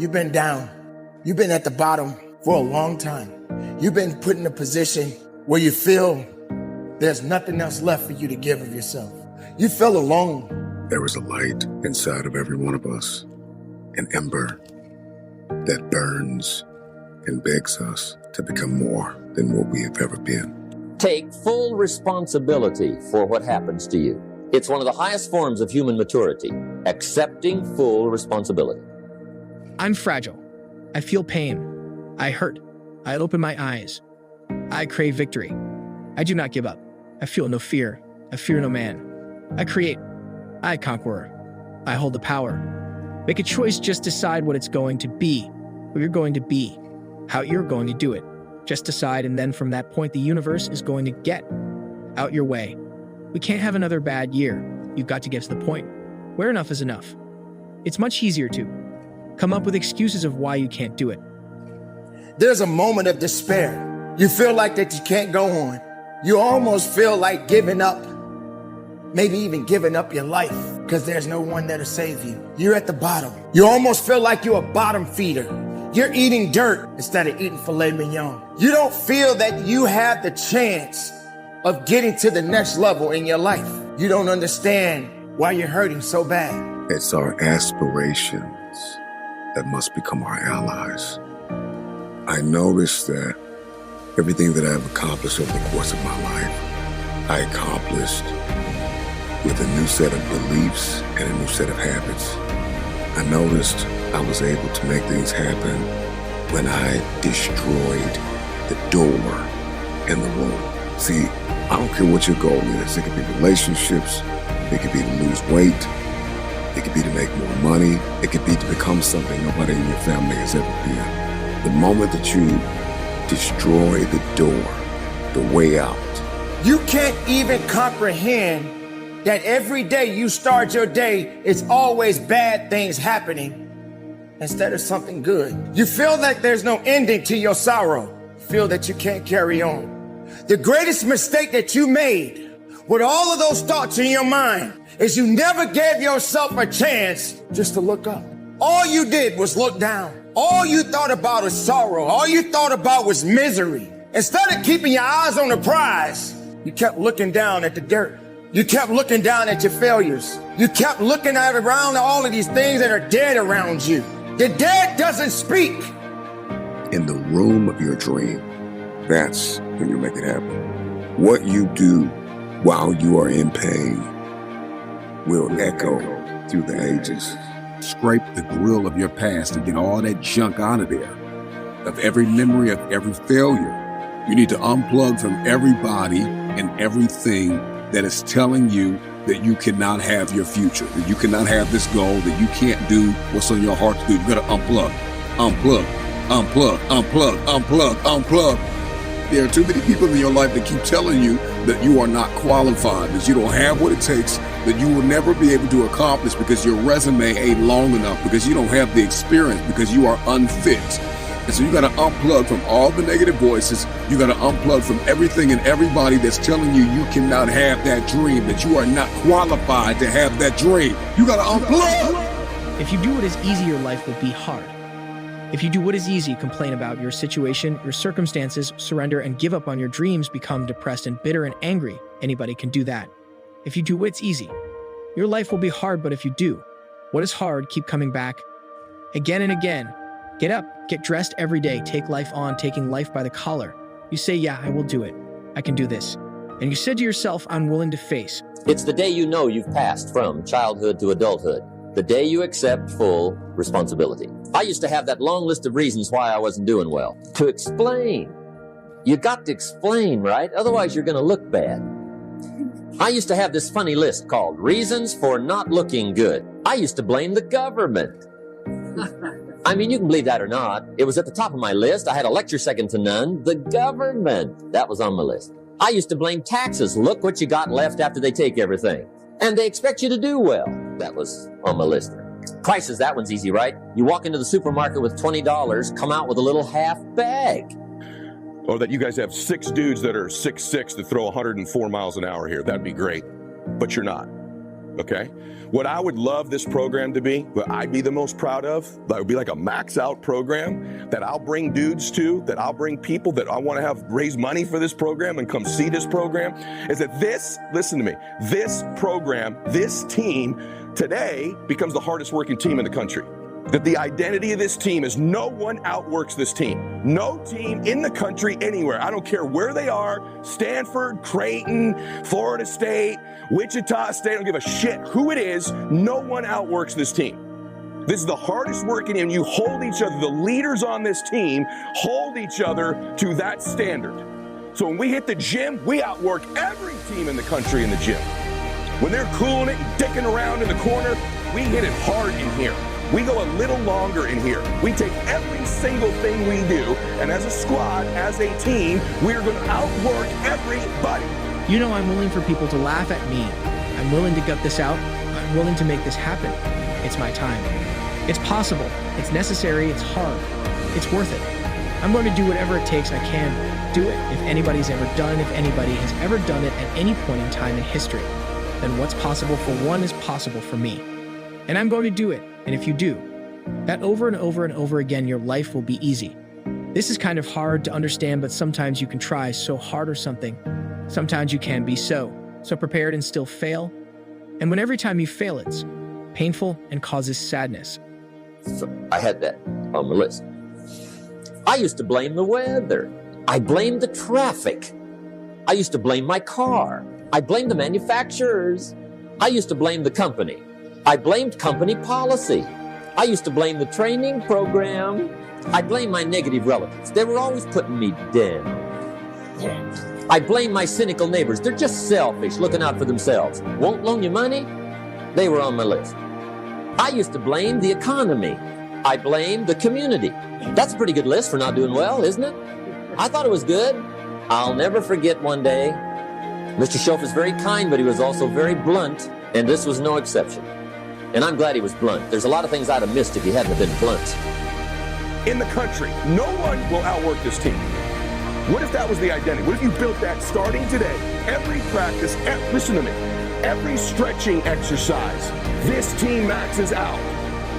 You've been down. You've been at the bottom for a long time. You've been put in a position where you feel there's nothing else left for you to give of yourself. You feel alone. There is a light inside of every one of us, an ember that burns and begs us to become more than what we have ever been. Take full responsibility for what happens to you. It's one of the highest forms of human maturity, accepting full responsibility. I'm fragile. I feel pain. I hurt. I open my eyes. I crave victory. I do not give up. I feel no fear. I fear no man. I create. I conqueror. I hold the power. Make a choice, just decide what it's going to be, what you're going to be, how you're going to do it. Just decide, and then from that point, the universe is going to get out your way. We can't have another bad year. You've got to get to the point where enough is enough. It's much easier to come up with excuses of why you can't do it. There's a moment of despair. You feel like that you can't go on. You almost feel like giving up, maybe even giving up your life, because there's no one there to save you. You're at the bottom. You almost feel like you're a bottom feeder. You're eating dirt instead of eating filet mignon. You don't feel that you have the chance of getting to the next level in your life. You don't understand why you're hurting so bad. It's our aspirations that must become our allies. I noticed that everything that I've accomplished over the course of my life, I accomplished with a new set of beliefs and a new set of habits. I noticed I was able to make things happen when I destroyed the door in the womb. See, I don't care what your goal is. It could be relationships. It could be to lose weight. It could be to make more money. It could be to become something nobody in your family has ever been. The moment that you destroy the door, the way out. You can't even comprehend that every day you start your day, it's always bad things happening instead of something good. You feel like there's no ending to your sorrow. You feel that you can't carry on. The greatest mistake that you made with all of those thoughts in your mind is you never gave yourself a chance just to look up. All you did was look down. All you thought about was sorrow. All you thought about was misery. Instead of keeping your eyes on the prize, you kept looking down at the dirt. You kept looking down at your failures. You kept looking at around all of these things that are dead around you. The dead doesn't speak. In the room of your dream, that's when you make it happen. What you do while you are in pain will echo through the ages. Scrape the grill of your past and get all that junk out of there. Of every memory, of every failure. You need to unplug from everybody and everything that is telling you that you cannot have your future, that you cannot have this goal, that you can't do what's on your heart to do. You gotta unplug, unplug, unplug, unplug, unplug, unplug. There are too many people in your life that keep telling you that you are not qualified, that you don't have what it takes, that you will never be able to accomplish because your resume ain't long enough, because you don't have the experience, because you are unfit. And so you got to unplug from all the negative voices. You got to unplug from everything and everybody that's telling you you cannot have that dream, that you are not qualified to have that dream. You got to unplug. If you do what is easy, your life will be hard. If you do what is easy, complain about your situation, your circumstances, surrender and give up on your dreams, become depressed and bitter and angry. Anybody can do that. If you do what's easy, your life will be hard, but if you do what is hard, keep coming back again and again. Get up, get dressed every day, take life on, taking life by the collar. You say, yeah, I will do it. I can do this. And you said to yourself, I'm willing to face. It's the day you know you've passed from childhood to adulthood. The day you accept full responsibility. I used to have that long list of reasons why I wasn't doing well. To explain. You got to explain, right? Otherwise you're going to look bad. I used to have this funny list called Reasons for Not Looking Good. I used to blame the government. I mean, you can believe that or not. It was at the top of my list. I had a lecture second to none. The government. That was on my list. I used to blame taxes. Look what you got left after they take everything. And they expect you to do well. That was on my list. Prices, that one's easy, right? You walk into the supermarket with $20, come out with a little half bag. Or that you guys have 6 dudes that are 6'6" that throw 104 miles an hour here. That'd be great. But you're not. okay? What I would love this program to be, what I'd be the most proud of, that would be like a max out program that I'll bring dudes to, that I'll bring people that I want to have raise money for this program and come see this program, is that listen to me, this program, this team today becomes the hardest working team in the country. That the identity of this team is no one outworks this team. No team in the country anywhere. I don't care where they are, Stanford, Creighton, Florida State, Wichita State, I don't give a shit who it is, no one outworks this team. This is the hardest working, and you hold each other, the leaders on this team hold each other to that standard. So when we hit the gym, we outwork every team in the country in the gym. When they're cooling it and dicking around in the corner, we hit it hard in here. We go a little longer in here. We take every single thing we do, and as a squad, as a team, we're going to outwork everybody. You know I'm willing for people to laugh at me. I'm willing to gut this out. I'm willing to make this happen. It's my time. It's possible. It's necessary. It's hard. It's worth it. I'm going to do whatever it takes I can. Do it. If anybody's ever done, if anybody has ever done it at any point in time in history, then what's possible for one is possible for me. And I'm going to do it. And if you do, that over and over and over again, your life will be easy. This is kind of hard to understand, but sometimes you can try so hard or something. Sometimes you can be so prepared and still fail. And when every time you fail, it's painful and causes sadness. So I had that on my list. I used to blame the weather. I blamed the traffic. I used to blame my car. I blamed the manufacturers. I used to blame the company. I blamed company policy. I used to blame the training program. I blamed my negative relatives. They were always putting me down. I blame my cynical neighbors. They're just selfish, looking out for themselves. Won't loan you money? They were on my list. I used to blame the economy. I blamed the community. That's a pretty good list for not doing well, isn't it? I thought it was good. I'll never forget one day. Mr. Schoaf is very kind, but he was also very blunt, and this was no exception. And I'm glad he was blunt. There's a lot of things I'd have missed if he hadn't have been blunt. In the country, no one will outwork this team. What if that was the identity? What if you built that starting today? Every practice, listen to me, every stretching exercise, this team maxes out.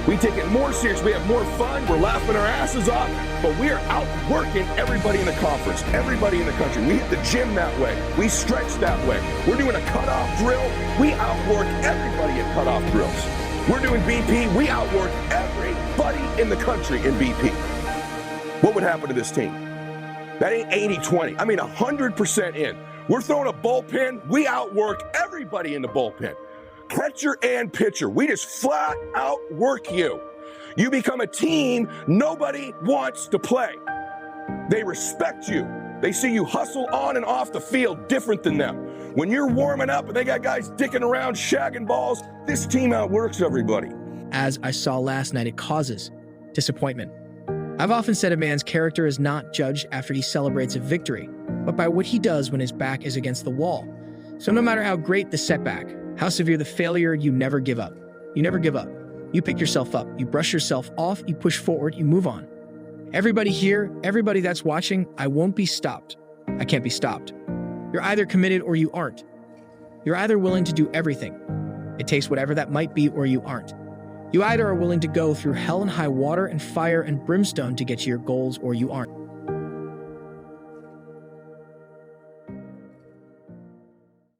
We take it more serious, we have more fun, we're laughing our asses off, but we are outworking everybody in the conference, everybody in the country. We hit the gym that way, we stretch that way. We're doing a cutoff drill, we outwork everybody at cutoff drills. We're doing BP, we outwork everybody in the country in BP. What would happen to this team? That ain't 80-20, I mean 100% in. We're throwing a bullpen, we outwork everybody in the bullpen. Catcher and pitcher, we just flat out work you. You become a team nobody wants to play. They respect you. They see you hustle on and off the field different than them. When you're warming up and they got guys dicking around, shagging balls, this team outworks everybody. As I saw last night, it causes disappointment. I've often said a man's character is not judged after he celebrates a victory, but by what he does when his back is against the wall. So no matter how great the setback, how severe the failure, you never give up. You never give up. You pick yourself up. You brush yourself off. You push forward. You move on. Everybody here, everybody that's watching, I won't be stopped. I can't be stopped. You're either committed or you aren't. You're either willing to do everything. It takes whatever that might be, or you aren't. You either are willing to go through hell and high water and fire and brimstone to get to your goals, or you aren't.